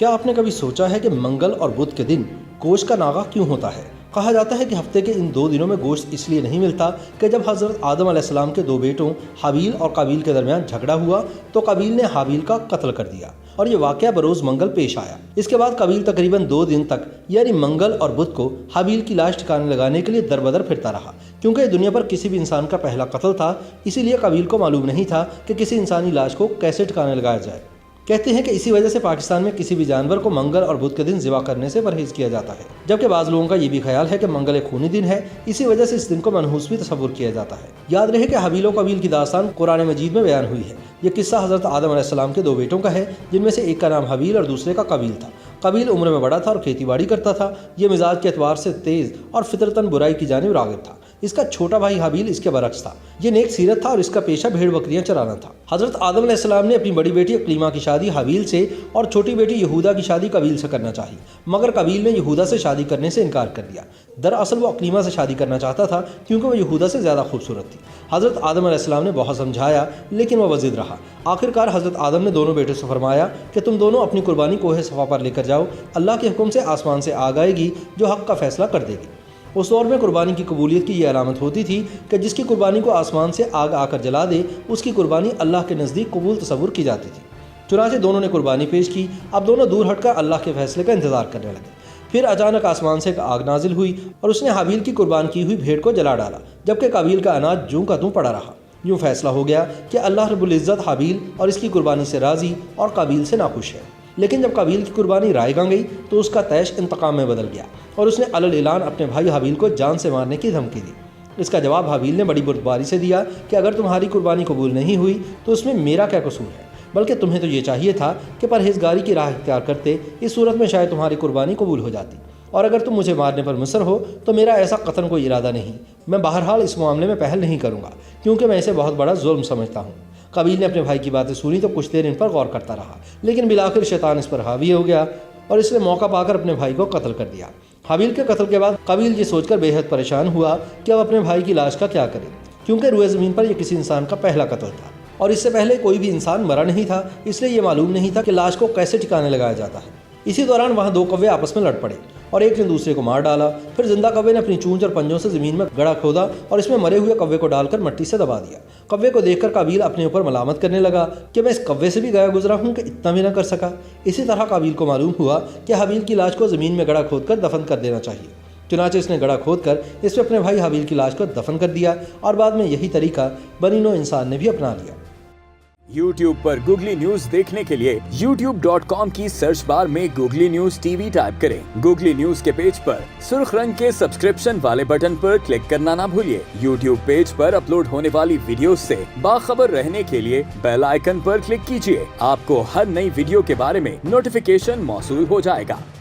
کیا آپ نے کبھی سوچا ہے کہ منگل اور بدھ کے دن گوشت کا ناغہ کیوں ہوتا ہے؟ کہا جاتا ہے کہ ہفتے کے ان 2 دنوں میں گوشت اس لیے نہیں ملتا کہ جب حضرت آدم علیہ السلام کے 2 بیٹوں حابیل اور قابیل کے درمیان جھگڑا ہوا تو قابیل نے حابیل کا قتل کر دیا اور یہ واقعہ بروز منگل پیش آیا۔ اس کے بعد قابیل تقریباً 2 دن تک یعنی منگل اور بدھ کو حابیل کی لاش ٹھکانے لگانے کے لیے دربدر پھرتا رہا، کیونکہ یہ دنیا پر کسی بھی انسان کا پہلا قتل تھا، اسی لیے قابیل کو معلوم نہیں تھا کہ کسی انسانی لاش کو کیسے ٹھکانے لگایا جائے۔ کہتے ہیں کہ اسی وجہ سے پاکستان میں کسی بھی جانور کو منگل اور بدھ کے دن ذبح کرنے سے پرہیز کیا جاتا ہے، جبکہ بعض لوگوں کا یہ بھی خیال ہے کہ منگل ایک خونی دن ہے، اسی وجہ سے اس دن کو منحوس بھی تصور کیا جاتا ہے۔ یاد رہے کہ حابیل و قابیل کی داستان قرآن مجید میں بیان ہوئی ہے۔ یہ قصہ حضرت آدم علیہ السلام کے 2 بیٹوں کا ہے، جن میں سے ایک کا نام حابیل اور دوسرے کا قابیل تھا۔ قابیل عمر میں بڑا تھا اور کھیتی باڑی کرتا تھا، یہ مزاج کے اعتبار سے تیز اور فطرتاً برائی کی جانب راغب تھا۔ اس کا چھوٹا بھائی حابیل اس کے برعکس تھا، یہ نیک سیرت تھا اور اس کا پیشہ بھیڑ بکریاں چرانا تھا۔ حضرت آدم علیہ السلام نے اپنی بڑی بیٹی اقلیمہ کی شادی حابیل سے اور چھوٹی بیٹی یہودا کی شادی قابیل سے کرنا چاہی، مگر قابیل نے یہودا سے شادی کرنے سے انکار کر دیا۔ دراصل وہ اقلیمہ سے شادی کرنا چاہتا تھا کیونکہ وہ یہودا سے زیادہ خوبصورت تھی۔ حضرت آدم علیہ السلام نے بہت سمجھایا لیکن وہ وضد رہا۔ آخرکار حضرت آدم نے دونوں بیٹوں سے فرمایا کہ تم دونوں اپنی قربانی کوہ صفا پر لے کر جاؤ، اللہ کے حکم سے آسمان سے آگ آئے گی جو حق کا فیصلہ کر دے گی۔ اس دور میں قربانی کی قبولیت کی یہ علامت ہوتی تھی کہ جس کی قربانی کو آسمان سے آگ آ کر جلا دے اس کی قربانی اللہ کے نزدیک قبول تصور کی جاتی تھی۔ چنانچہ دونوں نے قربانی پیش کی۔ اب دونوں دور ہٹ کر اللہ کے فیصلے کا انتظار کرنے لگے۔ پھر اچانک آسمان سے ایک آگ نازل ہوئی اور اس نے حابیل کی قربان کی ہوئی بھیڑ کو جلا ڈالا، جبکہ قابیل کا اناج جوں کا توں پڑا رہا۔ یوں فیصلہ ہو گیا کہ اللہ رب العزت حابیل اور اس کی قربانی سے راضی اور قابیل سے ناخوش ہے۔ لیکن جب قابیل کی قربانی رائے گاں گئی تو اس کا طیش انتقام میں بدل گیا اور اس نے علل اعلان اپنے بھائی حابیل کو جان سے مارنے کی دھمکی دی۔ اس کا جواب حابیل نے بڑی بردباری سے دیا کہ اگر تمہاری قربانی قبول نہیں ہوئی تو اس میں میرا کیا قصور ہے، بلکہ تمہیں تو یہ چاہیے تھا کہ پرہیزگاری کی راہ اختیار کرتے، اس صورت میں شاید تمہاری قربانی قبول ہو جاتی، اور اگر تم مجھے مارنے پر مصر ہو تو میرا ایسا قطعاً کوئی ارادہ نہیں، میں بہرحال اس معاملے میں پہل نہیں کروں گا کیونکہ میں اسے بہت بڑا ظلم سمجھتا ہوں۔ قابیل نے اپنے بھائی کی باتیں سنی تو کچھ دیر ان پر غور کرتا رہا، لیکن بالآخر شیطان اس پر حاوی ہو گیا اور اس نے موقع پا کر اپنے بھائی کو قتل کر دیا۔ حابیل کے قتل کے بعد قابیل یہ سوچ کر بے حد پریشان ہوا کہ اب اپنے بھائی کی لاش کا کیا کرے، کیونکہ روئے زمین پر یہ کسی انسان کا پہلا قتل تھا اور اس سے پہلے کوئی بھی انسان مرا نہیں تھا، اس لیے یہ معلوم نہیں تھا کہ لاش کو کیسے ٹھکانے لگایا جاتا ہے۔ اسی دوران وہاں 2 کوے آپس میں لڑ پڑے اور ایک نے دوسرے کو مار ڈالا۔ پھر زندہ کوے نے اپنی چونچ اور پنجوں سے زمین میں گڑھا کھودا اور اس میں مرے ہوئے کوے کو ڈال کر مٹی سے دبا دیا۔ کوے کو دیکھ کر قابیل اپنے اوپر ملامت کرنے لگا کہ میں اس کوے سے بھی گیا گزرا ہوں کہ اتنا بھی نہ کر سکا۔ اسی طرح قابیل کو معلوم ہوا کہ حابیل کی لاش کو زمین میں گڑھا کھود کر دفن کر دینا چاہیے، چنانچہ اس نے گڑھا کھود کر اس میں اپنے بھائی حابیل کی لاش کو دفن کر دیا اور بعد میں یہی طریقہ بنی نوع انسان نے بھی اپنا لیا۔ YouTube پر گوگلی نیوز دیکھنے کے لیے youtube.com کی سرچ بار میں googly news T V type کریں۔ گوگلی نیوز کے پیج پر سرخ رنگ کے سبسکرپشن والے بٹن پر کلک کرنا نہ بھولیے۔ YouTube پیج پر اپلوڈ ہونے والی ویڈیوز سے باخبر رہنے کے لیے بیل آئیکن پر کلک کیجیے۔ آپ کو ہر نئی ویڈیو کے بارے میں نوٹیفیکیشن موصول ہو جائے گا۔